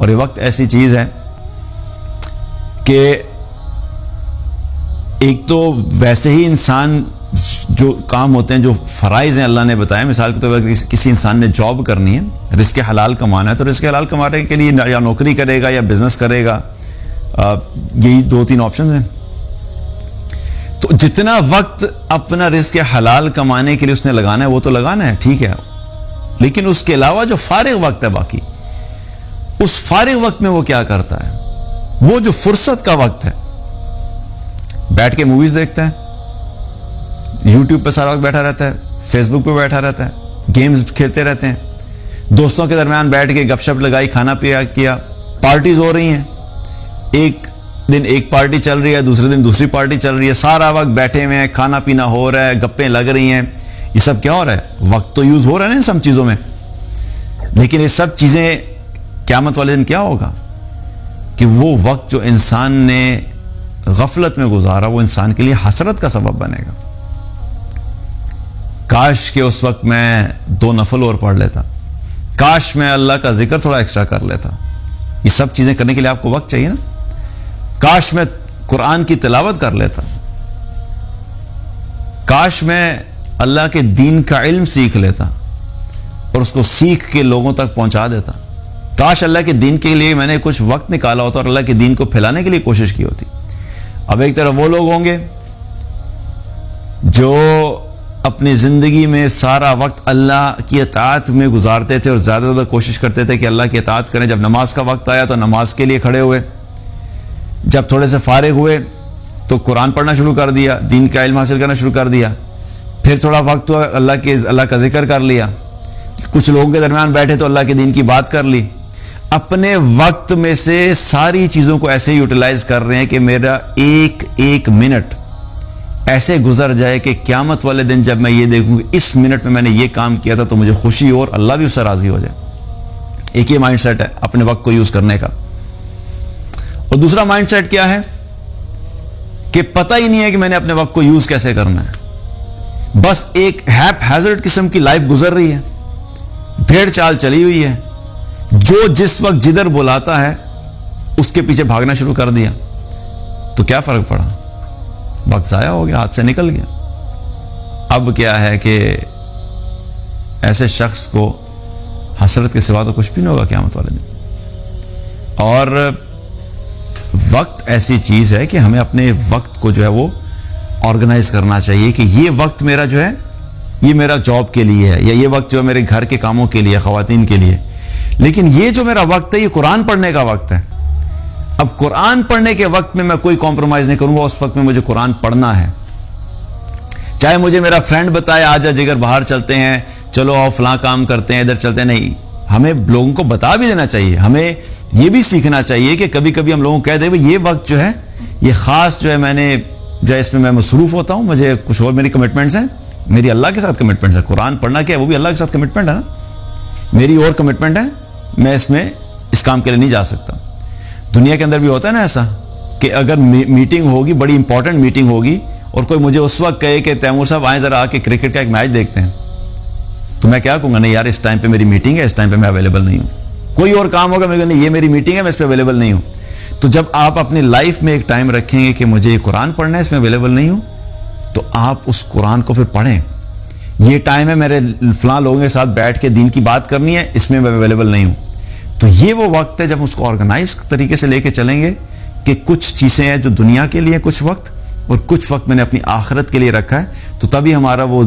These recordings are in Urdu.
اور یہ وقت ایسی چیز ہے کہ ایک تو ویسے ہی انسان جو کام ہوتے ہیں جو فرائض ہیں اللہ نے بتایا، مثال کے طور پر کسی انسان نے جاب کرنی ہے، رزق حلال کمانا ہے، تو رزق حلال کمانے کے لیے یا نوکری کرے گا یا بزنس کرے گا، یہی 2-3 آپشنز ہیں. تو جتنا وقت اپنا رزق حلال کمانے کے لیے اس نے لگانا ہے وہ تو لگانا ہے، ٹھیک ہے، لیکن اس کے علاوہ جو فارغ وقت ہے باقی، اس فارغ وقت میں وہ کیا کرتا ہے؟ وہ جو فرصت کا وقت ہے، بیٹھ کے موویز دیکھتا ہے، یوٹیوب پہ سارا وقت بیٹھا رہتا ہے، فیس بک پہ بیٹھا رہتا ہے، گیمز کھیلتے رہتے ہیں، دوستوں کے درمیان بیٹھ کے گپ شپ لگائی، کھانا پیا کیا، پارٹیز ہو رہی ہیں، ایک دن ایک پارٹی چل رہی ہے، دوسرے دن دوسری پارٹی چل رہی ہے، سارا وقت بیٹھے ہوئے ہیں، کھانا پینا ہو رہا ہے، گپیں لگ رہی ہیں. یہ سب کیا ہو رہا ہے؟ وقت تو یوز ہو رہا ہے نا ان سب چیزوں میں. لیکن یہ سب چیزیں قیامت والے دن کیا ہوگا کہ وہ وقت جو انسان نے غفلت میں گزارا وہ انسان کے لیے حسرت کا سبب بنے گا. کاش کہ اس وقت میں 2 نفل اور پڑھ لیتا، کاش میں اللہ کا ذکر تھوڑا ایکسٹرا کر لیتا. یہ سب چیزیں کرنے کے لیے آپ کو وقت چاہیے نا. کاش میں قرآن کی تلاوت کر لیتا، کاش میں اللہ کے دین کا علم سیکھ لیتا اور اس کو سیکھ کے لوگوں تک پہنچا دیتا. کاش اللہ کے دین کے لیے میں نے کچھ وقت نکالا ہوتا اور اللہ کے دین کو پھیلانے کے لیے کوشش کی ہوتی. اب ایک طرف وہ لوگ ہوں گے جو اپنی زندگی میں سارا وقت اللہ کی اطاعت میں گزارتے تھے اور زیادہ سے زیادہ کوشش کرتے تھے کہ اللہ کی اطاعت کریں. جب نماز کا وقت آیا تو نماز کے لیے کھڑے ہوئے، جب تھوڑے سے فارغ ہوئے تو قرآن پڑھنا شروع کر دیا، دین کا علم حاصل کرنا شروع کر دیا. پھر تھوڑا وقت ہوا اللہ کا ذکر کر لیا، کچھ لوگوں کے درمیان بیٹھے تو اللہ کے دین کی بات کر لی. اپنے وقت میں سے ساری چیزوں کو ایسے یوٹیلائز کر رہے ہیں کہ میرا ایک منٹ ایسے گزر جائے کہ قیامت والے دن جب میں یہ دیکھوں کہ اس منٹ میں نے یہ کام کیا تھا تو مجھے خوشی اور اللہ بھی اس سے راضی ہو جائے. ایک یہ مائنڈ سیٹ ہے اپنے وقت کو یوز کرنے کا. اور دوسرا مائنڈ سیٹ کیا ہے کہ پتہ ہی نہیں ہے کہ میں نے اپنے وقت کو یوز کیسے کرنا ہے، بس ایک ہیپ ہیزرڈ قسم کی لائف گزر رہی ہے، بھیڑ چال چلی ہوئی ہے، جو جس وقت جدھر بلاتا ہے اس کے پیچھے بھاگنا شروع کر دیا. تو کیا فرق پڑا؟ وقت ضائع ہو گیا، ہاتھ سے نکل گیا. اب کیا ہے کہ ایسے شخص کو حسرت کے سوا تو کچھ بھی نہیں ہوگا قیامت والے دن. اور وقت ایسی چیز ہے کہ ہمیں اپنے وقت کو جو ہے وہ آرگنائز کرنا چاہیے کہ یہ وقت میرا جو ہے یہ میرا جاب کے لیے ہے، یا یہ وقت جو ہے میرے گھر کے کاموں کے لیے، خواتین کے لیے. لیکن یہ جو میرا وقت ہے یہ قرآن پڑھنے کا وقت ہے. اب قرآن پڑھنے کے وقت میں کوئی کمپرومائز نہیں کروں گا. اس وقت میں مجھے قرآن پڑھنا ہے، چاہے مجھے میرا فرینڈ بتائے آجا جگر باہر چلتے ہیں، چلو آؤ فلاں کام کرتے ہیں، ادھر چلتے ہیں. نہیں، ہمیں لوگوں کو بتا بھی دینا چاہیے. ہمیں یہ بھی سیکھنا چاہیے کہ کبھی کبھی ہم لوگوں کو کہہ دیں یہ وقت جو ہے یہ خاص جو ہے میں نے جو ہے اس میں مصروف ہوتا ہوں، مجھے کچھ اور میری کمٹمنٹس ہیں، میری اللہ کے ساتھ کمٹمنٹس ہیں. قرآن پڑھنا کیا ہے؟ وہ بھی اللہ کے ساتھ کمٹمنٹ ہے نا. میری اور کمٹمنٹ ہے، میں اس کام کے لیے نہیں جا سکتا. دنیا کے اندر بھی ہوتا ہے نا ایسا کہ اگر میٹنگ ہوگی، بڑی امپورٹنٹ میٹنگ ہوگی، اور کوئی مجھے اس وقت کہے کہ تیمور صاحب آئیں ذرا آ کے کرکٹ کا ایک میچ دیکھتے ہیں، تو میں کیا کہوں گا؟ نہیں یار، اس ٹائم پہ میری میٹنگ ہے، اس ٹائم پہ میں اویلیبل نہیں ہوں. کوئی اور کام ہوگا، میں کہوں نہیں یہ میری میٹنگ ہے، میں اس پہ اویلیبل نہیں ہوں. تو جب آپ اپنی لائف میں ایک ٹائم رکھیں گے کہ مجھے یہ قرآن پڑھنا ہے، اس میں اویلیبل نہیں ہوں، تو آپ اس قرآن کو پھر پڑھیں. یہ ٹائم ہے میرے فلاں لوگوں کے ساتھ بیٹھ کے دین کی بات کرنی ہے، اس میں اویلیبل نہیں ہوں. تو یہ وہ وقت ہے جب اس کو آرگنائز طریقے سے لے کے چلیں گے کہ کچھ چیزیں ہیں جو دنیا کے لیے کچھ وقت، اور کچھ وقت میں نے اپنی آخرت کے لیے رکھا ہے، تو تبھی ہمارا وہ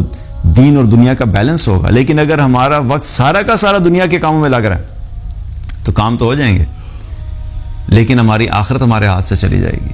دین اور دنیا کا بیلنس ہوگا. لیکن اگر ہمارا وقت سارا کا سارا دنیا کے کاموں میں لگ رہا ہے تو کام تو ہو جائیں گے، لیکن ہماری آخرت ہمارے ہاتھ سے چلی جائے گی.